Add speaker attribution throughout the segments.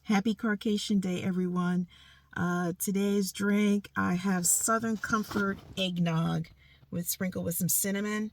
Speaker 1: Happy Caucasian Day, everyone. Today's drink, I have Southern Comfort eggnog sprinkled with some cinnamon.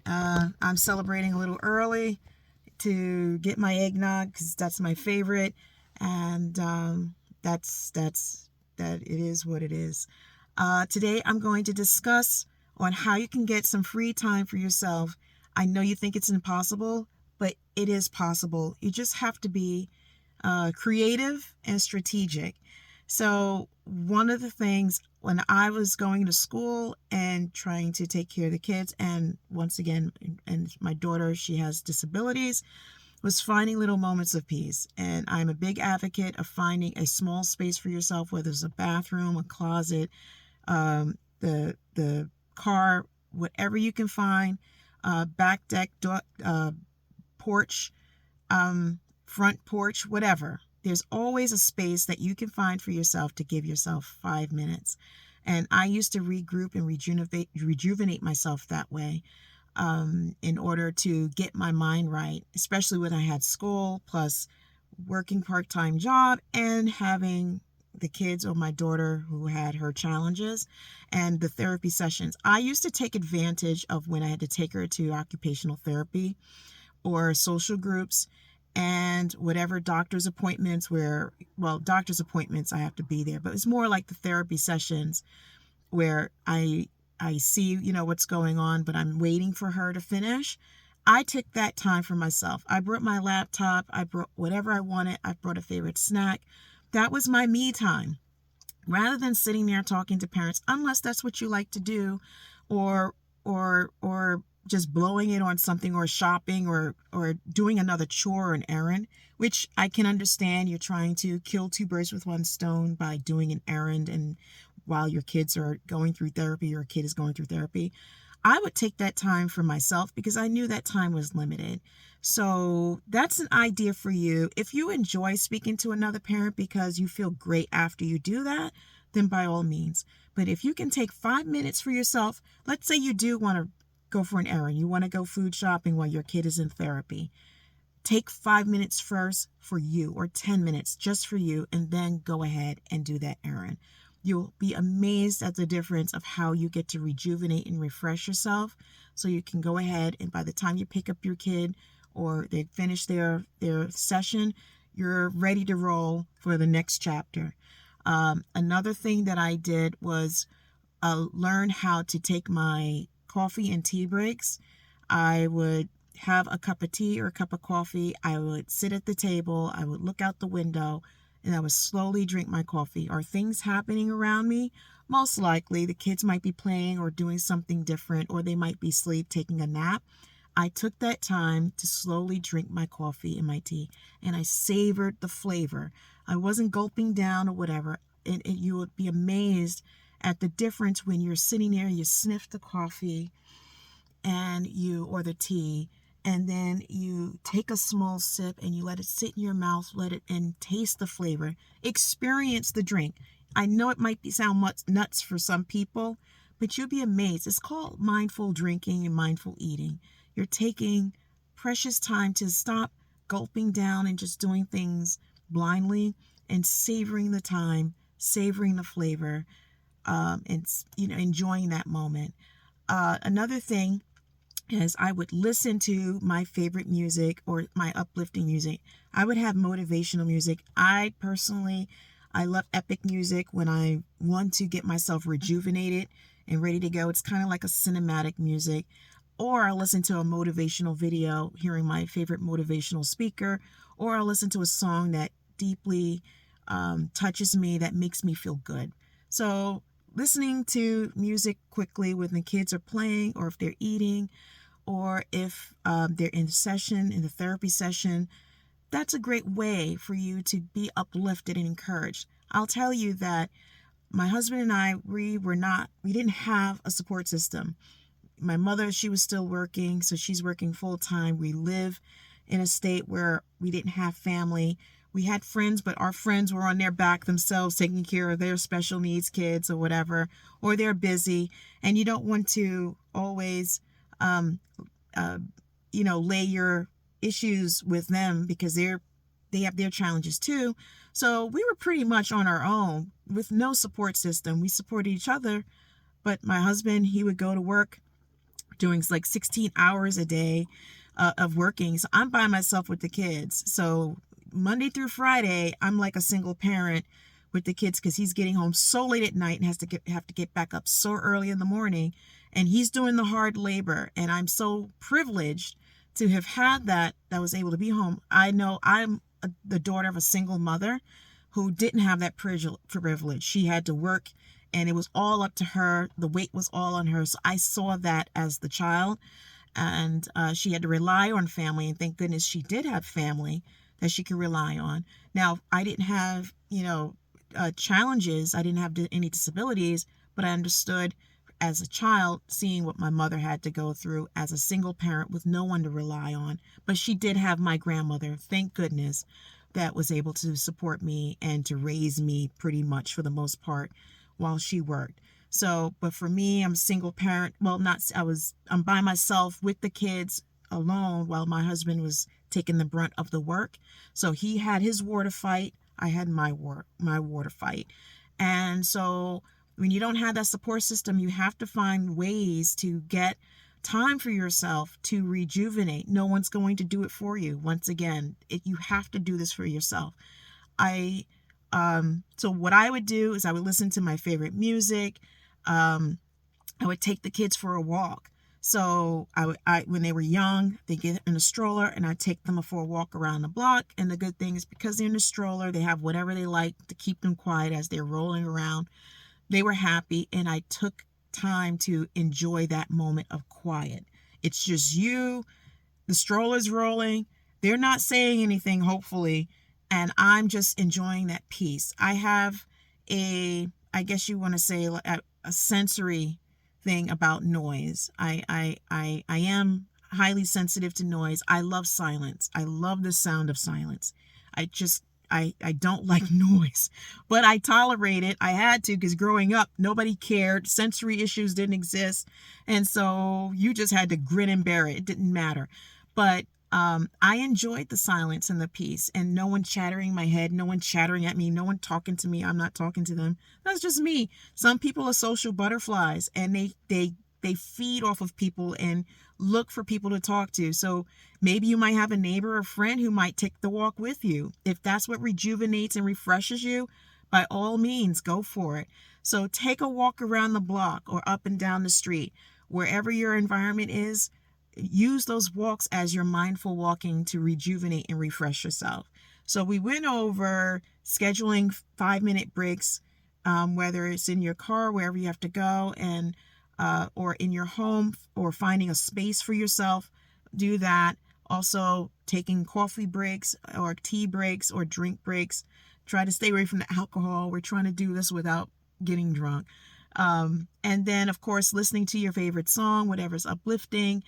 Speaker 1: I'm celebrating a little early to get my eggnog because that's my favorite, and that it is what it is. Today, I'm going to discuss on how you can get some free time for yourself. I know you think it's impossible, but it is possible. You just have to be creative and strategic. So one of the things when I was going to school and trying to take care of the kids, and once again, and my daughter, she has disabilities, was finding little moments of peace. And I'm a big advocate of finding a small space for yourself, whether it's a bathroom, a closet, the car, whatever you can find, back deck, porch, front porch, whatever. There's always a space that you can find for yourself to give yourself 5 minutes. And I used to regroup and rejuvenate myself that way, in order to get my mind right, especially when I had school, plus working part-time job and having the kids or my daughter who had her challenges and the therapy sessions. I used to take advantage of when I had to take her to occupational therapy or social groups and whatever doctor's appointments doctor's appointments I have to be there, but it's more like the therapy sessions where I see, what's going on, but I'm waiting for her to finish. I took that time for myself. I brought my laptop. I brought whatever I wanted. I brought a favorite snack. That was my me time. Rather than sitting there talking to parents, unless that's what you like to do, or just blowing it on something, or shopping, or doing another chore or an errand, which I can understand. You're trying to kill two birds with one stone by doing an errand, and while your kids are going through therapy, your kid is going through therapy, I would take that time for myself because I knew that time was limited. So that's an idea for you. If you enjoy speaking to another parent because you feel great after you do that, then by all means. But if you can take 5 minutes for yourself, let's say you do want to go for an errand, you want to go food shopping while your kid is in therapy. Take 5 minutes first for you, or 10 minutes just for you, and then go ahead and do that errand. You'll be amazed at the difference of how you get to rejuvenate and refresh yourself. So you can go ahead, and by the time you pick up your kid or they finish their session, you're ready to roll for the next chapter. Another thing that I did was learn how to take my coffee and tea breaks. I would have a cup of tea or a cup of coffee. I would sit at the table. I would look out the window, and I would slowly drink my coffee. Are things happening around me? Most likely. The kids might be playing or doing something different, or they might be asleep, taking a nap. I took that time to slowly drink my coffee and my tea, and I savored the flavor. I wasn't gulping down or whatever. And you would be amazed at the difference when you're sitting there, you sniff the coffee or the tea, and then you take a small sip and you let it sit in your mouth, let it and taste the flavor, experience the drink. I know it might sound nuts for some people, but you'll be amazed. It's called mindful drinking and mindful eating. You're taking precious time to stop gulping down and just doing things blindly, and savoring the time, savoring the flavor, and enjoying that moment. Another thing is I would listen to my favorite music or my uplifting music. I would have motivational music. I love epic music when I want to get myself rejuvenated and ready to go. It's kind of like a cinematic music. Or I'll listen to a motivational video, hearing my favorite motivational speaker, or I'll listen to a song that deeply touches me, that makes me feel good. So listening to music quickly when the kids are playing, or if they're eating, or if they're in the therapy session, that's a great way for you to be uplifted and encouraged. I'll tell you that my husband and I, we didn't have a support system. My mother, she was still working, so she's working full time. We live in a state where we didn't have family. We had friends, but our friends were on their back themselves, taking care of their special needs kids or whatever, or they're busy, and you don't want to always, lay your issues with them because they're they have their challenges too. So we were pretty much on our own with no support system. We supported each other, but my husband, he would go to work doing like 16 hours a day of working. So I'm by myself with the kids. So Monday through Friday, I'm like a single parent with the kids because he's getting home so late at night and have to get back up so early in the morning. And he's doing the hard labor. And I'm so privileged to have had that was able to be home. I know I'm the daughter of a single mother who didn't have that privilege. She had to work and it was all up to her. The weight was all on her. So I saw that as the child, and she had to rely on family. And thank goodness she did have family that she could rely on. Now, I didn't have, challenges. I didn't have any disabilities, but I understood as a child seeing what my mother had to go through as a single parent with no one to rely on. But she did have my grandmother, thank goodness, that was able to support me and to raise me pretty much for the most part while she worked. So, but for me, I'm a single parent. Well, I'm by myself with the kids alone while my husband was taking the brunt of the work. So he had his war to fight. I had my war to fight. And so when you don't have that support system, you have to find ways to get time for yourself to rejuvenate. No one's going to do it for you. Once again, you have to do this for yourself. So what I would do is I would listen to my favorite music. I would take the kids for a walk. So when they were young, they get in a stroller and I take them for a walk around the block. And the good thing is because they're in a stroller, they have whatever they like to keep them quiet as they're rolling around. They were happy, and I took time to enjoy that moment of quiet. It's just you, the stroller's rolling. They're not saying anything, hopefully, and I'm just enjoying that peace. I have I guess you want to say a sensory thing about noise. I am highly sensitive to noise. I love silence. I love the sound of silence. I don't like noise, but I tolerate it. I had to, because growing up, nobody cared. Sensory issues didn't exist. And so you just had to grin and bear it. It didn't matter. But I enjoyed the silence and the peace, and no one chattering my head, no one chattering at me, no one talking to me. I'm not talking to them. That's just me. Some people are social butterflies, and they feed off of people and look for people to talk to. So maybe you might have a neighbor or friend who might take the walk with you. If that's what rejuvenates and refreshes you, by all means, go for it. So take a walk around the block or up and down the street, wherever your environment is. Use those walks as your mindful walking to rejuvenate and refresh yourself. So we went over scheduling 5-minute breaks, whether it's in your car, wherever you have to go, and or in your home, or finding a space for yourself. Do that. Also taking coffee breaks or tea breaks or drink breaks. Try to stay away from the alcohol. We're trying to do this without getting drunk. And then, of course, listening to your favorite song, whatever's uplifting,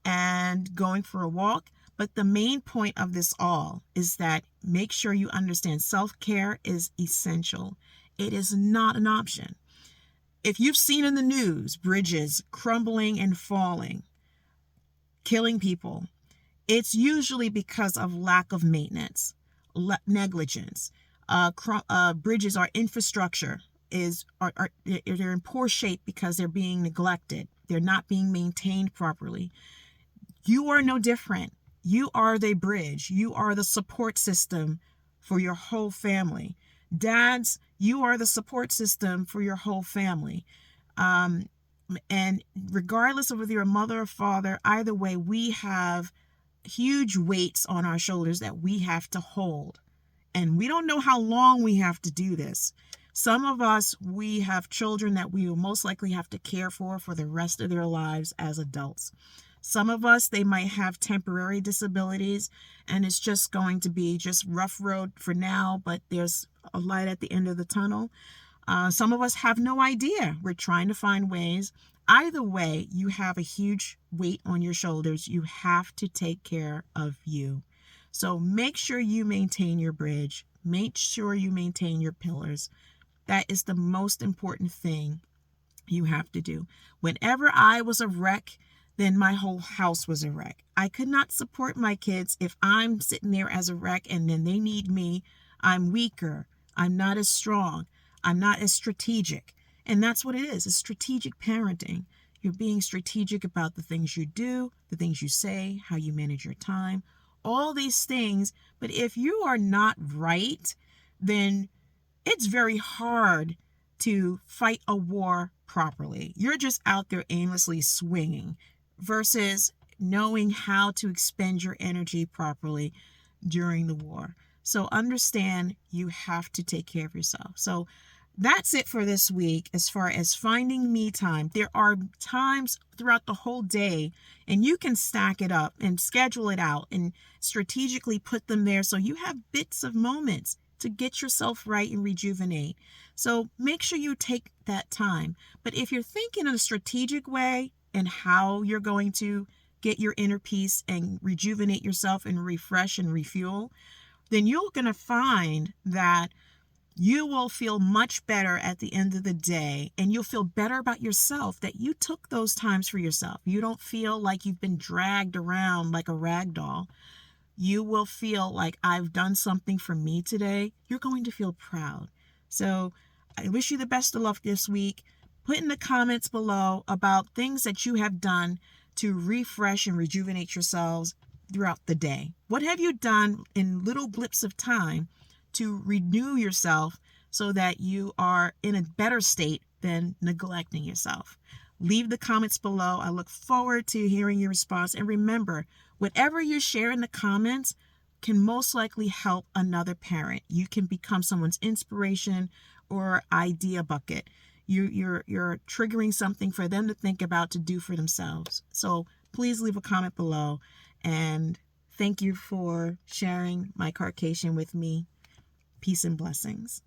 Speaker 1: and going for a walk. But the main point of this all is that make sure you understand self-care is essential. It is not an option. If you've seen in the news bridges crumbling and falling, killing people, it's usually because of lack of maintenance, negligence. Bridges, our infrastructure they're in poor shape because they're being neglected. They're not being maintained properly. You are no different. You are the bridge. You are the support system for your whole family. Dads, you are the support system for your whole family. And regardless of whether you're a mother or father, either way, we have huge weights on our shoulders that we have to hold. And we don't know how long we have to do this. Some of us, we have children that we will most likely have to care for the rest of their lives as adults. Some of us, they might have temporary disabilities, and it's just going to be just rough road for now, but there's a light at the end of the tunnel. Some of us have no idea. We're trying to find ways. Either way, you have a huge weight on your shoulders. You have to take care of you. So make sure you maintain your bridge. Make sure you maintain your pillars. That is the most important thing you have to do. Whenever I was a wreck, then my whole house was a wreck. I could not support my kids if I'm sitting there as a wreck and then they need me. I'm weaker. I'm not as strong. I'm not as strategic. And that's what it is. It's strategic parenting. You're being strategic about the things you do, the things you say, how you manage your time, all these things. But if you are not right, then it's very hard to fight a war properly. You're just out there aimlessly swinging versus knowing how to expend your energy properly during the war. So understand you have to take care of yourself. So that's it for this week as far as finding me time. There are times throughout the whole day, and you can stack it up and schedule it out and strategically put them there so you have bits of moments to get yourself right and rejuvenate. So make sure you take that time. But if you're thinking in a strategic way and how you're going to get your inner peace and rejuvenate yourself and refresh and refuel, then you're going to find that you will feel much better at the end of the day, and you'll feel better about yourself that you took those times for yourself. You don't feel like you've been dragged around like a rag doll. You will feel like I've done something for me today. You're going to feel proud. So I wish you the best of luck this week. Put in the comments below about things that you have done to refresh and rejuvenate yourselves throughout the day. What have you done in little blips of time to renew yourself so that you are in a better state than neglecting yourself? Leave the comments below. I look forward to hearing your response. And remember, whatever you share in the comments can most likely help another parent. You can become someone's inspiration or idea bucket. You're triggering something for them to think about, to do for themselves. So please leave a comment below. And thank you for sharing my Caucasian with me. Peace and blessings.